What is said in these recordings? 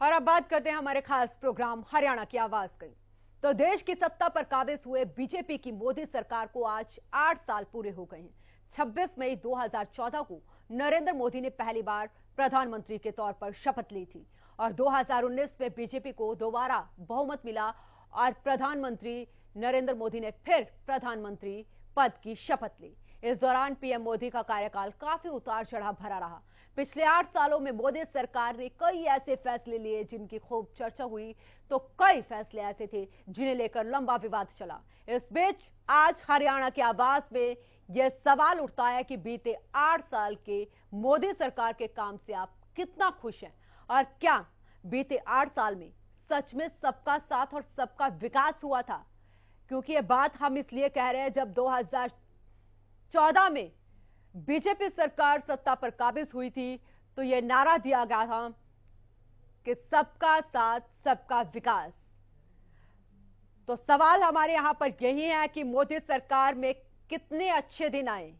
और अब बात करते हैं हमारे खास प्रोग्राम हरियाणा की आवाज की। तो देश की सत्ता पर काबिज हुए बीजेपी की मोदी सरकार को आज 8 साल पूरे हो गए हैं। 26 मई 2014 को नरेंद्र मोदी ने पहली बार प्रधानमंत्री के तौर पर शपथ ली थी और 2019 में बीजेपी को दोबारा बहुमत मिला और प्रधानमंत्री नरेंद्र मोदी ने फिर प्रधानमंत्री पद की शपथ ली। इस दौरान पीएम मोदी का कार्यकाल काफी उतार चढ़ाव भरा रहा। पिछले 8 सालों में मोदी सरकार ने कई ऐसे फैसले लिए जिनकी खूब चर्चा हुई, तो कई फैसले ऐसे थे जिन्हें लेकर लंबा विवाद चला। इस बीच आज हरियाणा की आवाज में यह सवाल उठता है कि बीते 8 साल के मोदी सरकार के काम से आप कितना खुश हैं और क्या बीते 8 साल में सच में सबका साथ और सबका विकास हुआ था। क्योंकि यह बात हम इसलिए कह रहे हैं, जब 2014 में बीजेपी सरकार सत्ता पर काबिज हुई थी तो यह नारा दिया गया था कि सबका साथ सबका विकास। तो सवाल हमारे यहां पर यही है कि मोदी सरकार में कितने अच्छे दिन आए,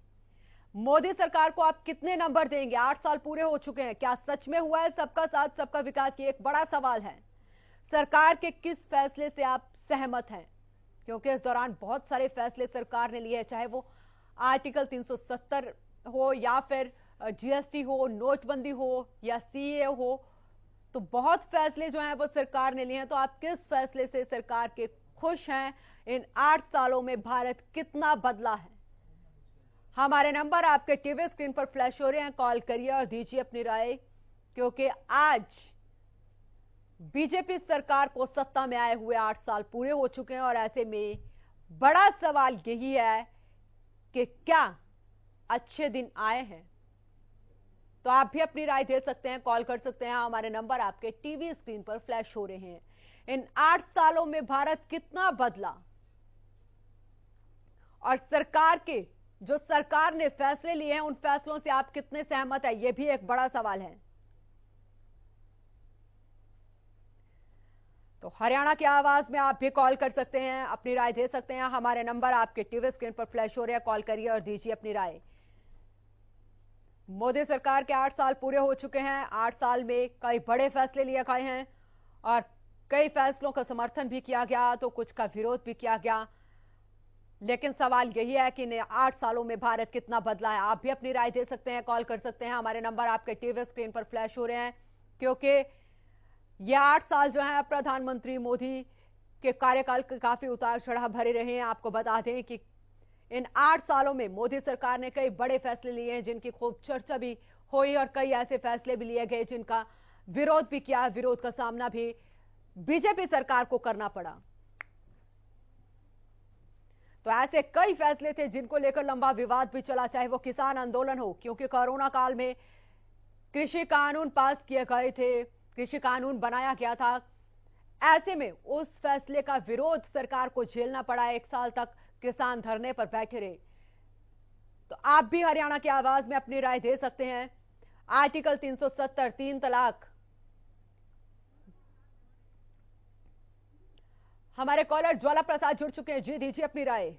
मोदी सरकार को आप कितने नंबर देंगे। 8 साल पूरे हो चुके हैं, क्या सच में हुआ है सबका साथ सबका विकास? ये एक बड़ा सवाल है। सरकार के किस फैसले से आप सहमत हैं? क्योंकि इस दौरान बहुत सारे फैसले सरकार ने लिए, चाहे वो आर्टिकल 370 हो या फिर जीएसटी हो, नोटबंदी हो या सीए हो, तो बहुत फैसले जो हैं वो सरकार ने लिए हैं। तो आप किस फैसले से सरकार के खुश हैं? इन 8 सालों में भारत कितना बदला है? हमारे नंबर आपके टीवी स्क्रीन पर फ्लैश हो रहे हैं, कॉल करिए और दीजिए अपनी राय। क्योंकि आज बीजेपी सरकार को सत्ता में आए हुए 8 साल पूरे हो चुके हैं और ऐसे में बड़ा सवाल यही है कि क्या अच्छे दिन आए हैं। तो आप भी अपनी राय दे सकते हैं, कॉल कर सकते हैं। हमारे नंबर आपके टीवी स्क्रीन पर फ्लैश हो रहे हैं। इन 8 सालों में भारत कितना बदला और सरकार ने फैसले लिए हैं, उन फैसलों से आप कितने सहमत हैं? यह भी एक बड़ा सवाल है। तो हरियाणा की आवाज में आप भी कॉल कर सकते हैं, अपनी राय दे सकते हैं। हमारे नंबर आपके टीवी स्क्रीन पर फ्लैश हो रहे हैं, कॉल करिए और दीजिए अपनी राय। मोदी सरकार के 8 साल पूरे हो चुके हैं। 8 साल में कई बड़े फैसले लिए गए हैं और कई फैसलों का समर्थन भी किया गया, तो कुछ का विरोध भी किया गया। लेकिन सवाल यही है कि 8 सालों में भारत कितना बदला है। आप भी अपनी राय दे सकते हैं, कॉल कर सकते हैं। हमारे नंबर आपके टीवी स्क्रीन पर फ्लैश हो रहे हैं। क्योंकि ये 8 साल जो है प्रधानमंत्री मोदी के कार्यकाल के काफी उतार चढ़ाव भरे रहे हैं। आपको बता दें कि इन 8 सालों में मोदी सरकार ने कई बड़े फैसले लिए हैं जिनकी खूब चर्चा भी हुई और कई ऐसे फैसले भी लिए गए जिनका विरोध भी किया, विरोध का सामना भी बीजेपी सरकार को करना पड़ा। तो ऐसे कई फैसले थे जिनको लेकर लंबा विवाद भी चला, चाहे वो किसान आंदोलन हो, क्योंकि कोरोना काल में कृषि कानून पास किए गए थे, कृषि कानून बनाया गया था। ऐसे में उस फैसले का विरोध सरकार को झेलना पड़ा। 1 साल तक किसान धरने पर बैठे रहे। तो आप भी हरियाणा की आवाज में अपनी राय दे सकते हैं। आर्टिकल 370 3 तलाक, हमारे कॉलर ज्वाला प्रसाद जुड़ चुके हैं। जी दीजिए अपनी राय।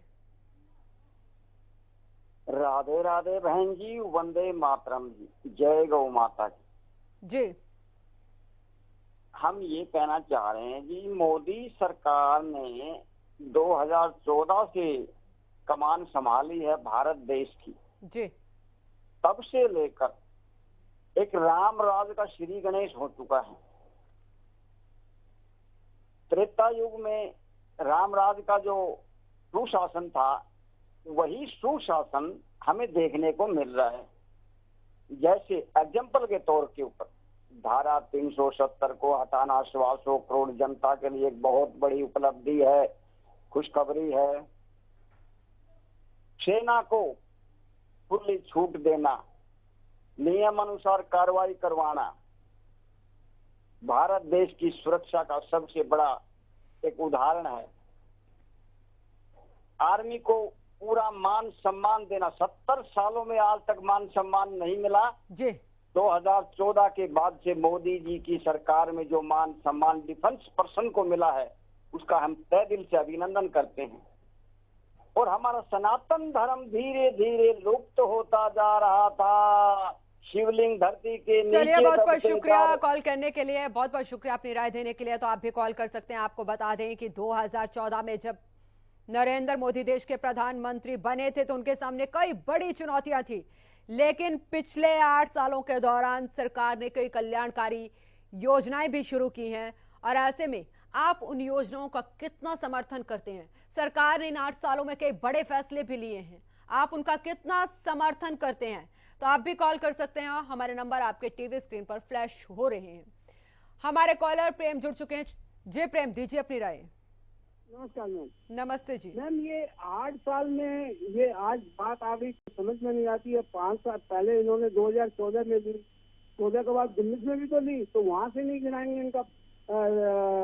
राधे राधे बहन जी, वंदे मातरम जी, जय गौ माता की जी। हम ये कहना चाह रहे हैं जी, मोदी सरकार ने 2014 से कमान संभाली है भारत देश की जी। तब से लेकर एक राम राज का श्री गणेश हो चुका है। त्रेता युग में राम राज का जो सुशासन था, वही सुशासन हमें देखने को मिल रहा है। जैसे एग्जाम्पल के तौर के ऊपर धारा 370 को हटाना 125 करोड़ जनता के लिए एक बहुत बड़ी उपलब्धि है, खुशखबरी है। सेना को खुली छूट देना, नियम अनुसार कार्रवाई करवाना, भारत देश की सुरक्षा का सबसे बड़ा एक उदाहरण है। आर्मी को पूरा मान सम्मान देना, 70 सालों में आज तक मान सम्मान नहीं मिला जी। 2014 के बाद से मोदी जी की सरकार में जो मान सम्मान डिफेंस पर्सन को मिला है, उसका हम तहे दिल से अभिनंदन करते हैं। और हमारा सनातन धर्म धीरे धीरे लुप्त होता जा रहा था, शिवलिंग धरती के नीचे चलिए, बहुत बहुत दबते शुक्रिया जा रहे। कॉल करने के लिए, बहुत बहुत शुक्रिया अपनी राय देने के लिए। तो आप भी कॉल कर सकते हैं। आपको बता दें कि 2014 में जब नरेंद्र मोदी देश के प्रधानमंत्री बने थे तो उनके सामने कई बड़ी चुनौतियां थी, लेकिन पिछले 8 सालों के दौरान सरकार ने कई कल्याणकारी योजनाएं भी शुरू की हैं। और ऐसे में आप उन योजनाओं का कितना समर्थन करते हैं? सरकार ने इन 8 सालों में कई बड़े फैसले भी लिए हैं, आप उनका कितना समर्थन करते हैं? तो आप भी कॉल कर सकते हैं। हमारे नंबर आपके टीवी स्क्रीन पर फ्लैश हो रहे हैं। हमारे कॉलर प्रेम जुड़ चुके हैं। जी प्रेम, दीजिए अपनी राय। नमस्कार मैम। नमस्ते जी। मैम, ये 8 साल में ये आज बात आ गई, समझ में नहीं आती है। 5 साल पहले इन्होंने 2014 में ली, 14 के बाद 19 में भी तो ली, तो वहां से नहीं गिनाएंगे इनका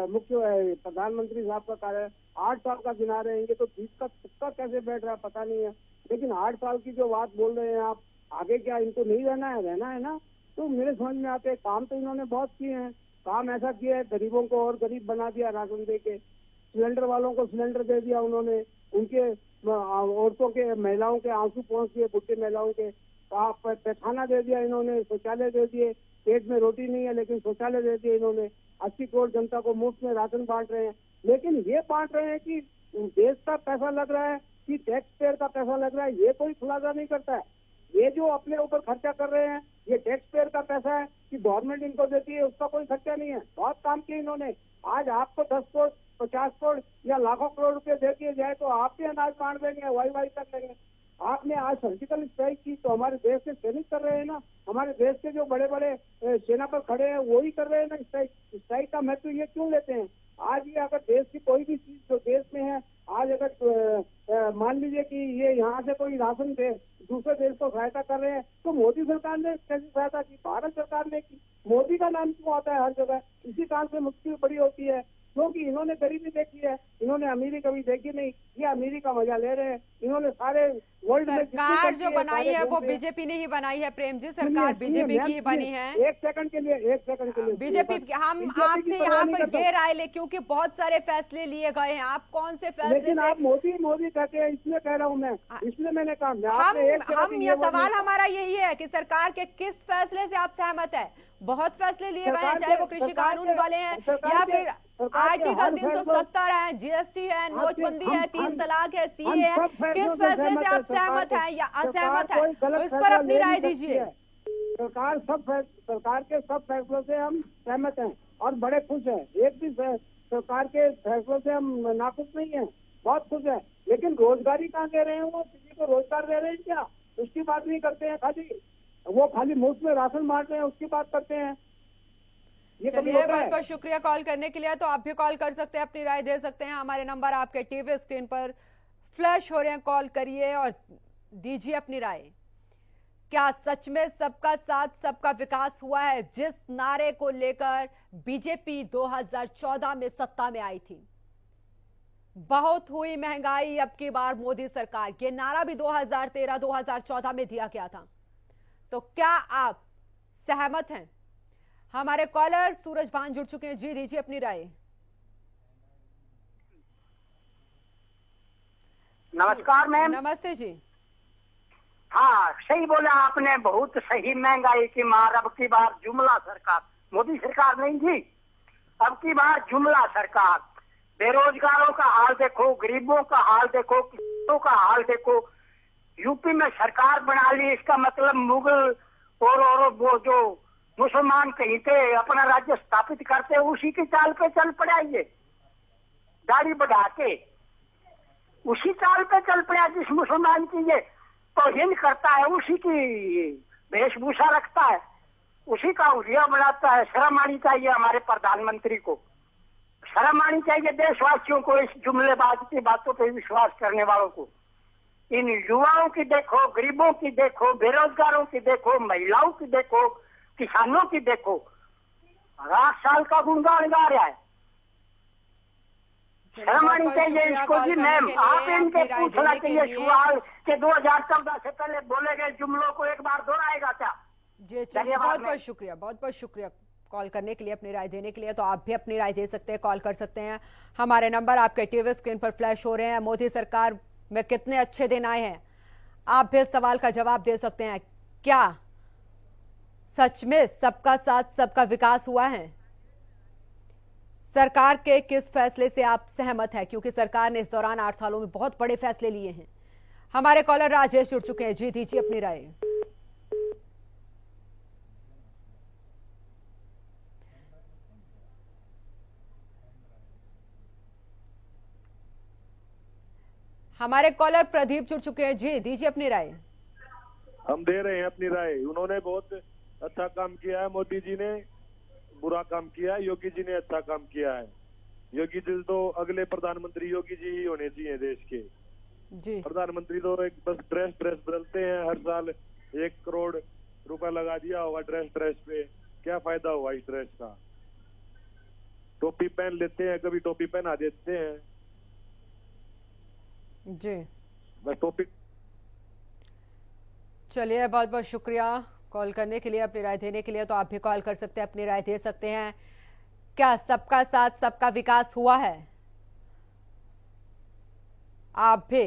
मुख्य प्रधानमंत्री साहब का कार्य 8 साल का गिना रहेंगे तो 20 का तुक्का कैसे बैठ रहा है पता नहीं है। लेकिन 8 साल की जो बात बोल रहे हैं आप, आगे क्या इनको नहीं रहना है ना। तो मेरे समझ में आते काम तो इन्होंने बहुत किए हैं। काम ऐसा किया है, गरीबों को और गरीब बना दिया राशन दे के, सिलेंडर वालों को सिलेंडर दे दिया उन्होंने, उनके औरतों के महिलाओं के आंसू पहुंच दिए, बुढ़ी महिलाओं के पैखाना दे दिया इन्होंने, शौचालय दे दिए। पेट में रोटी नहीं है लेकिन शौचालय दे दिए इन्होंने। 80 करोड़ जनता को मुफ्त में राशन बांट रहे हैं। लेकिन ये बांट रहे हैं कि देश का पैसा लग रहा है कि टैक्स पेयर का पैसा लग रहा है, ये कोई खुलासा नहीं करता है। ये जो अपने ऊपर खर्चा कर रहे हैं, ये टैक्स पेयर का पैसा है कि गवर्नमेंट इनको देती है, उसका कोई खर्चा नहीं है। बहुत काम किए इन्होंने। आज आपको 10 करोड़ 50 करोड़ या लाखों करोड़ रुपए दे दिए जाए तो आप भी अनाज बांट देंगे, वाई कर लेंगे। आपने आज सर्जिकल स्ट्राइक की तो हमारे देश के सैनिक कर रहे हैं ना, हमारे देश के जो बड़े बड़े सेना पर खड़े हैं वो ही कर रहे हैं ना स्ट्राइक। स्ट्राइक का महत्व ये क्यों लेते हैं? आज ये अगर देश की कोई भी चीज जो देश में है, आज अगर मान लीजिए कि ये यहाँ से कोई राशन दे दूसरे देश को सहायता कर रहे हैं तो मोदी सरकार ने कैसी सहायता की? भारत सरकार ने की। मोदी का नाम क्यों आता है हर जगह? इसी कारण से मुश्किल बड़ी होती है, क्योंकि इन्होंने गरीबी देखी है, इन्होंने अमीरी कभी देखी नहीं। ये अमीरी का मजा ले रहे हैं। इन्होंने सारे वर्ल्ड में सरकार जो बनाई है वो बीजेपी ने ही बनाई है प्रेम जी, सरकार बीजेपी की बनी है। एक सेकंड के लिए बीजेपी, हम आपसे यहाँ पर ये राय ले, क्योंकि बहुत सारे फैसले लिए गए हैं, आप कौन से फैसले? लेकिन आप मोदी कहते हैं, इसलिए कह रहा हूँ मैं, इसलिए मैंने कहा हम ये सवाल हमारा यही है कि सरकार के किस फैसले से आप सहमत है? बहुत फैसले लिए गए हैं, चाहे वो कृषि कानून वाले हैं या फिर आर्टिकल 370 है, जीएसटी है, नोटबंदी है, 3 तलाक है, सीए है। किस फैसले से आप सहमत हैं या असहमत हैं? तो इस पर अपनी राय दीजिए। सरकार के सब फैसलों से हम सहमत हैं और बड़े खुश हैं। एक भी सरकार के फैसलों से हम नाखुश नहीं हैं, बहुत खुश हैं। लेकिन रोजगारी कहाँ दे रहे हैं? वो किसी को रोजगार दे रहे हैं क्या? उसकी बात नहीं करते हैं। खाली मुफ्त में राशन बांट रहे हैं, उसकी बात करते हैं। चलिए, बहुत बहुत शुक्रिया कॉल करने के लिए। तो आप भी कॉल कर सकते हैं, अपनी राय दे सकते हैं। हमारे नंबर आपके टीवी स्क्रीन पर फ्लैश हो रहे हैं, कॉल करिए और दीजिए अपनी राय। क्या सच में सबका साथ सबका विकास हुआ है, जिस नारे को लेकर बीजेपी 2014 में सत्ता में आई थी? बहुत हुई महंगाई अब की बार मोदी सरकार, ये नारा भी 2013-2014 में दिया गया था। तो क्या आप सहमत हैं? हमारे कॉलर सूरज भान जुड़ चुके हैं। जी, दीजिए अपनी राय। नमस्कार मैम। नमस्ते जी। हाँ, सही बोला आपने, बहुत सही। महंगाई की मार अब की बार जुमला सरकार, मोदी सरकार नहीं थी, अब की बार जुमला सरकार। बेरोजगारों का हाल देखो, गरीबों का हाल देखो, किसानों का हाल देखो। यूपी में सरकार बना ली, इसका मतलब मुगल और वो जो मुसलमान कहीं पे अपना राज्य स्थापित करते उसी की चाल पे चल पड़ा। ये दाढ़ी बढ़ा के उसी चाल पे चल पड़ा जिस मुसलमान की ये तौहीन करता है, उसी की वेशभूषा रखता है, उसी का हुलिया बनाता है। शर्म आनी चाहिए हमारे प्रधानमंत्री को, शर्म आनी चाहिए देशवासियों को, इस जुमलेबाज की बातों पे विश्वास करने वालों को। इन युवाओं की देखो, गरीबों की देखो, बेरोजगारों की देखो, महिलाओं की देखो, किसानों की देखो, 8 साल का गुणगान गा रहा है। शर्म आनी चाहिए इसको जी। मैम, आप इनके पूछना चाहिए सवाल कि 2014 से पहले बोले गए जुमलों को एक बार दोहराएगा क्या? जी, चलिए, बहुत बहुत शुक्रिया, बहुत बहुत शुक्रिया कॉल करने के लिए, अपनी राय देने के लिए। तो आप भी अपनी राय दे सकते हैं, कॉल कर सकते हैं। हमारे नंबर आपके टीवी स्क्रीन पर फ्लैश हो रहे हैं। मोदी सरकार में कितने अच्छे दिन आए हैं, आप भी इस सवाल का जवाब दे सकते हैं। क्या सच में सबका साथ सबका विकास हुआ है? सरकार के किस फैसले से आप सहमत हैं? क्योंकि सरकार ने इस दौरान 8 सालों में बहुत बड़े फैसले लिए हैं। हमारे कॉलर राजेश जुड़ चुके हैं। जी दीजिए अपनी राय। हमारे कॉलर प्रदीप जुड़ चुके हैं। जी दीजिए अपनी राय। हम दे रहे हैं अपनी राय। उन्होंने बहुत अच्छा काम किया है, मोदी जी ने बुरा काम किया है, योगी जी ने अच्छा काम किया है। योगी जी तो अगले प्रधानमंत्री योगी जी ही होने चाहिए देश के। जी प्रधानमंत्री तो एक बस ड्रेस बदलते हैं हर साल। 1 करोड़ रुपया लगा दिया होगा ड्रेस पे, क्या फायदा हुआ इस ड्रेस का? टोपी पहन लेते हैं, कभी टोपी पहना देते हैं, जी बस टोपी। चलिए, बहुत बहुत शुक्रिया कॉल करने के लिए, अपनी राय देने के लिए। तो आप भी कॉल कर सकते हैं, अपनी राय दे सकते हैं। क्या सबका साथ सबका विकास हुआ है? आप भी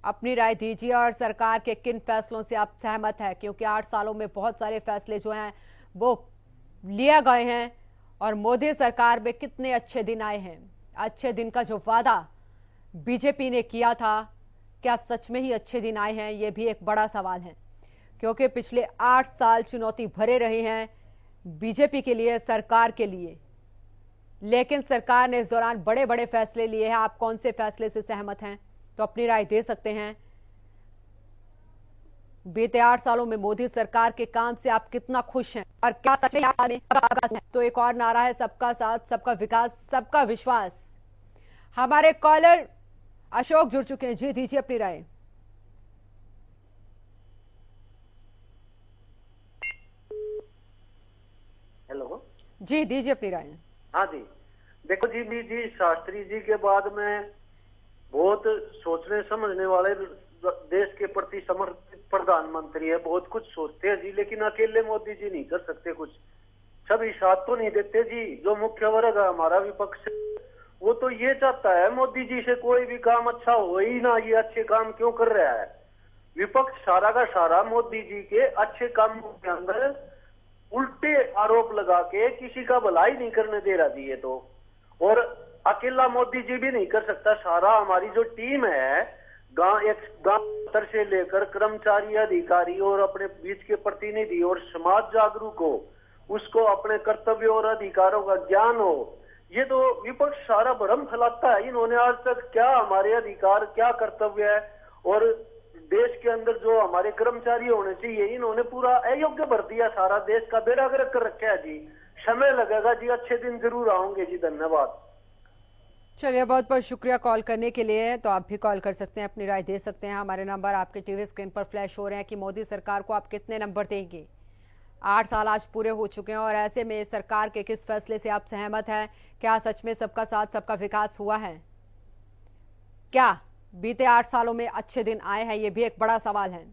अपनी राय दीजिए और सरकार के किन फैसलों से आप सहमत हैं? क्योंकि 8 सालों में बहुत सारे फैसले जो हैं वो लिए गए हैं और मोदी सरकार में कितने अच्छे दिन आए हैं। अच्छे दिन का जो वादा बीजेपी ने किया था, क्या सच में ही अच्छे दिन आए हैं? ये भी एक बड़ा सवाल है, क्योंकि पिछले 8 साल चुनौती भरे रहे हैं बीजेपी के लिए, सरकार के लिए। लेकिन सरकार ने इस दौरान बड़े बड़े फैसले लिए हैं। आप कौन से फैसले से सहमत हैं? तो अपनी राय दे सकते हैं। बीते 8 सालों में मोदी सरकार के काम से आप कितना खुश हैं और क्या सच में सबका विकास है? तो एक और नारा है, सबका साथ सबका विकास सबका विश्वास। हमारे कॉलर अशोक जुड़ चुके हैं। जी दीजिए अपनी राय। हेलो जी दीजिए अपनी राय। हाँ जी, देखो जी शास्त्री जी के बाद में बहुत सोचने समझने वाले देश के प्रति समर्पित प्रधानमंत्री है। बहुत कुछ सोचते हैं जी, लेकिन अकेले मोदी जी नहीं कर सकते कुछ। सभी साथ तो नहीं देते जी। जो मुख्य वर्ग है हमारा विपक्ष, वो तो ये चाहता है मोदी जी से कोई भी काम अच्छा हो ही ना, ये अच्छे काम क्यों कर रहा है। विपक्ष सारा का सारा मोदी जी के अच्छे कामों के अंदर उल्टे आरोप लगा के किसी का भलाई नहीं करने दे रहा जी ये तो। और अकेला मोदी जी भी नहीं कर सकता, सारा हमारी जो टीम है, गांव स्तर से लेकर कर्मचारी, अधिकारी और अपने बीच के प्रतिनिधि और समाज जागरूक हो, उसको अपने कर्तव्यों और अधिकारों का ज्ञान हो। ये तो विपक्ष सारा भ्रम फैलाता है। इन्होंने आज तक क्या हमारे अधिकार, क्या कर्तव्य है और देश के अंदर जो हमारे कर्मचारी होने चाहिए, इन्होंने पूरा अयोग्य भर दिया। सारा देश का बेड़ा गर्क कर रखा है जी। समय लगेगा जी, अच्छे दिन जरूर आएंगे जी। धन्यवाद। चलिए, बहुत बहुत शुक्रिया कॉल करने के लिए। तो आप भी कॉल कर सकते हैं, अपनी राय दे सकते हैं। हमारे नंबर आपके टीवी स्क्रीन पर फ्लैश हो रहे हैं कि मोदी सरकार को आप कितने नंबर देंगे। 8 साल आज पूरे हो चुके हैं और ऐसे में सरकार के किस फैसले से आप सहमत हैं? क्या सच में सबका साथ सबका विकास हुआ है? क्या बीते 8 सालों में अच्छे दिन आए हैं? ये भी एक बड़ा सवाल है।